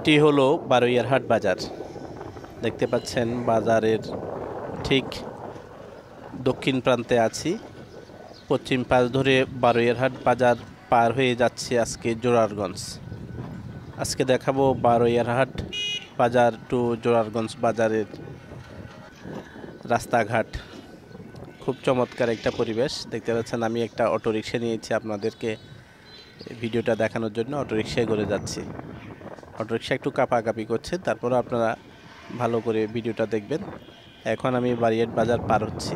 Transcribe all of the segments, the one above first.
এটি হলো বারৈয়ারহাট বাজার। দেখতে পাচ্ছেন বাজারের ঠিক দক্ষিণ প্রান্তে আছি। পশ্চিম পাশ ধরে বারৈয়ারহাট বাজার পার হয়ে যাচ্ছে আজকে জোরারগঞ্জ। আজকে দেখাবো বারৈয়ারহাট বাজার টু জোরারগঞ্জ বাজারের রাস্তাঘাট। খুব চমৎকার একটা পরিবেশ। দেখতে পাচ্ছেন আমি একটা অটোরিকশা নিয়েছি আপনাদেরকে ভিডিওটা দেখানোর জন্য। অটোরিকশায় করে যাচ্ছি। অটোরিকশা একটু কাঁপাকাঁপি করছে, তারপরে আপনারা ভালো করে ভিডিওটা দেখবেন। এখন আমি বারৈয়ারহাট বাজার পার হচ্ছি।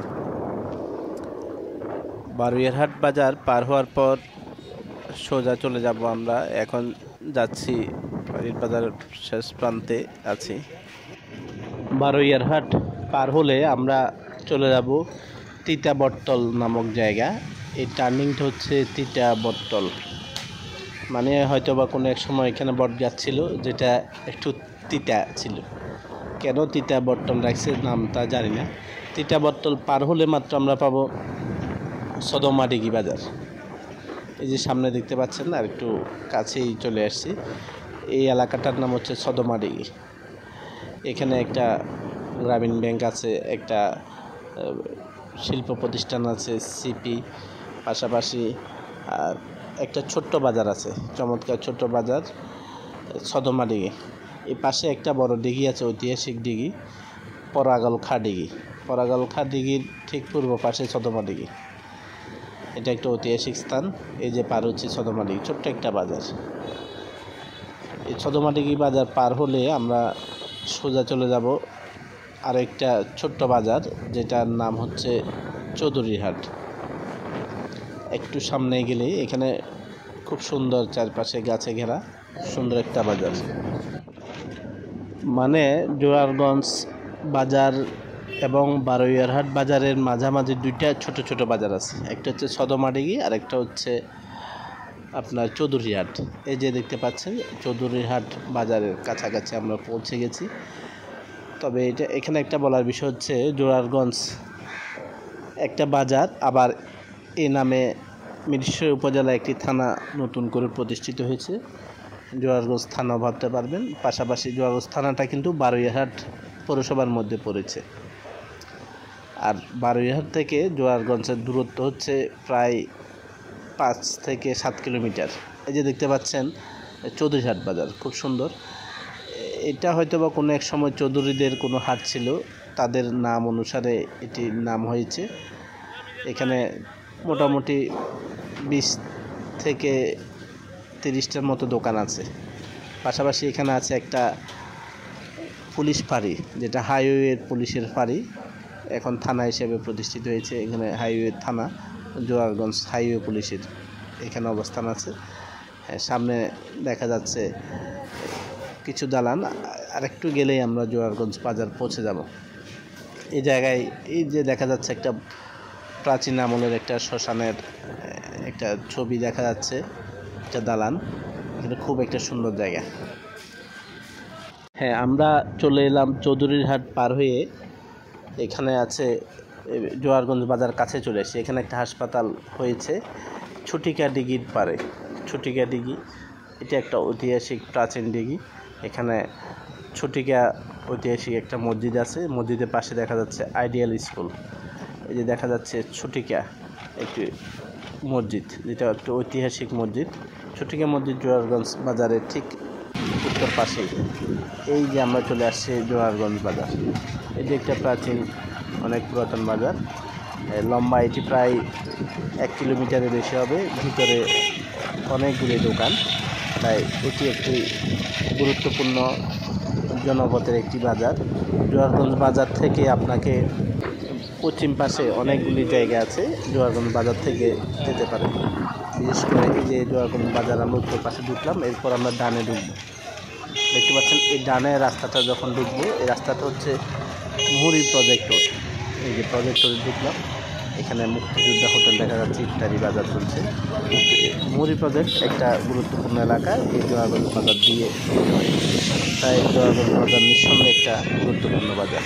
বারৈয়ারহাট বাজার পার হওয়ার পর সোজা চলে যাব আমরা। এখন যাচ্ছি বারৈয়ারহাট বাজার শেষ প্রান্তে আছি। বারৈয়ারহাট পার হলে আমরা চলে যাব তিতাবট্টল নামক জায়গা। এই টার্নিংটা হচ্ছে তিতাবট্টল, মানে হয়তো বা কোনো এক সময় এখানে বট গাছ ছিল যেটা একটু তিতা ছিল। কেন তিতাবট্টল রাখছে নামটা জানি না। তিতাবট্টল পার হলে মাত্র আমরা পাবো সদরমাদিঘি বাজার। এই যে সামনে দেখতে পাচ্ছেন, আর একটু কাছেই চলে আসছি। এই এলাকাটার নাম হচ্ছে সদরমাদিঘি। এখানে একটা গ্রামীণ ব্যাংক আছে, একটা শিল্প প্রতিষ্ঠান আছে সিপি, পাশাপাশি আর একটা ছোট্ট বাজার আছে, চমৎকার ছোট্ট বাজার সদরমাদিঘি। এই পাশে একটা বড় দিঘি আছে, ঐতিহাসিক দিঘি, পরাগলখা দিঘি। পরাগলখা দিঘির ঠিক পূর্ব পাশে সদরমাদিঘি। এটা একটা ঐতিহাসিক স্থান। এই যে পার হচ্ছে সদরমাদিঘি, ছোট্ট একটা বাজার। এই সদরমাদিঘি বাজার পার হলে আমরা সোজা চলে যাব আর একটা ছোট্ট বাজার, যেটার নাম হচ্ছে চৌধুরীহাট। একটু সামনে গেলে এখানে খুব সুন্দর, চারপাশে গাছে ঘেরা সুন্দর একটা বাজার। মানে জোরারগঞ্জ বাজার এবং বারৈয়ারহাট বাজারের মাঝামাঝি দুইটা ছোট ছোট বাজার আছে। একটা হচ্ছে সদরমাদিঘি আর একটা হচ্ছে আপনার চৌধুরীহাট। এই যে দেখতে পাচ্ছেন চৌধুরীহাট বাজারের কাছাকাছি আমরা পৌঁছে গেছি। তবে এখানে একটা বলার বিষয় হচ্ছে জোরারগঞ্জ একটা বাজার, আবার এই নামে মিরসরাই উপজেলায় একটি থানা নতুন করে প্রতিষ্ঠিত হয়েছে। জোরারগঞ্জ থানা ভাবতে পারবেন। পাশাপাশি জোরারগঞ্জ থানাটা কিন্তু বারৈয়ারহাট পৌরসভার মধ্যে পড়েছে। আর বারৈয়ারহাট থেকে জোরারগঞ্জের দূরত্ব হচ্ছে প্রায় 5 থেকে 7 কিলোমিটার। এই যে দেখতে পাচ্ছেন চৌধুরীহাট বাজার, খুব সুন্দর। এটা হয়তো বা কোনো এক সময় চৌধুরীদের কোনো হাট ছিল, তাদের নাম অনুসারে এটির নাম হয়েছে। এখানে মোটামুটি 20 থেকে 30টার মতো দোকান আছে। পাশাপাশি এখানে আছে একটা পুলিশ ফাঁড়ি, যেটা হাইওয়ে পুলিশের ফাঁড়ি, এখন থানা হিসেবে প্রতিষ্ঠিত হয়েছে। এখানে হাইওয়ে থানা, জোরারগঞ্জ হাইওয়ে পুলিশের এখানে অবস্থান আছে। সামনে দেখা যাচ্ছে কিছু দালান। আর একটু গেলেই আমরা জোরারগঞ্জ বাজার পৌঁছে যাব। এই জায়গায় এই যে দেখা যাচ্ছে একটা প্রাচীন আমলের একটা শ্মশানের একটা ছবি দেখা যাচ্ছে, একটা দালান। এটা খুব একটা সুন্দর জায়গা। হ্যাঁ, আমরা চলে এলাম চৌধুরীহাট পার হয়ে। এখানে আছে জোরারগঞ্জ বাজার কাছে চলে এসেছি। এখানে একটা হাসপাতাল হয়েছে ছুটিকা দিঘির পারে। ছুটিকা দিঘি এটা একটা ঐতিহাসিক প্রাচীন দিঘি। এখানে ছুটিকা ঐতিহাসিক একটা মসজিদ আছে। মসজিদের পাশে দেখা যাচ্ছে আইডিয়াল স্কুল। এই যে দেখা যাচ্ছে ছুটিকা একটি মসজিদ, যেটা একটা ঐতিহাসিক মসজিদ। ছুটিকা মসজিদ জোরারগঞ্জ বাজারের ঠিক উত্তর পাশেই। এই যে আমরা চলে আসছি জোরারগঞ্জ বাজার। এটি একটা প্রাচীন, অনেক পুরাতন বাজার। লম্বা এটি প্রায় 1 কিলোমিটারের বেশি হবে। ভিতরে অনেকগুলি দোকান। তাই এটি একটি গুরুত্বপূর্ণ জনপথের একটি বাজার। জোরারগঞ্জ বাজার থেকে আপনাকে পশ্চিম পাশে অনেকগুলি জায়গা আছে, জোরারগঞ্জ বাজার থেকে যেতে পারে। বিশেষ করে এই যে জোরারগঞ্জ বাজার আমরা উত্তর পাশে ঢুকলাম, এরপর আমরা ডানে ঢুকবো। দেখতে পাচ্ছেন এই ডানে রাস্তাটা যখন ঢুকবো, এই রাস্তাটা হচ্ছে মুহুরী প্রজেক্ট রোড। এই যে প্রজেক্ট রোডে ঢুকলাম, এখানে মুক্তিযোদ্ধা হোটেল দেখা যাচ্ছে, ইত্যাদি বাজার চলছে। মুহুরী প্রজেক্ট একটা গুরুত্বপূর্ণ এলাকা, এই জোরারগঞ্জ বাজার দিয়ে। তাই জোরারগঞ্জ বাজার নিঃসন্দেহে একটা গুরুত্বপূর্ণ বাজার।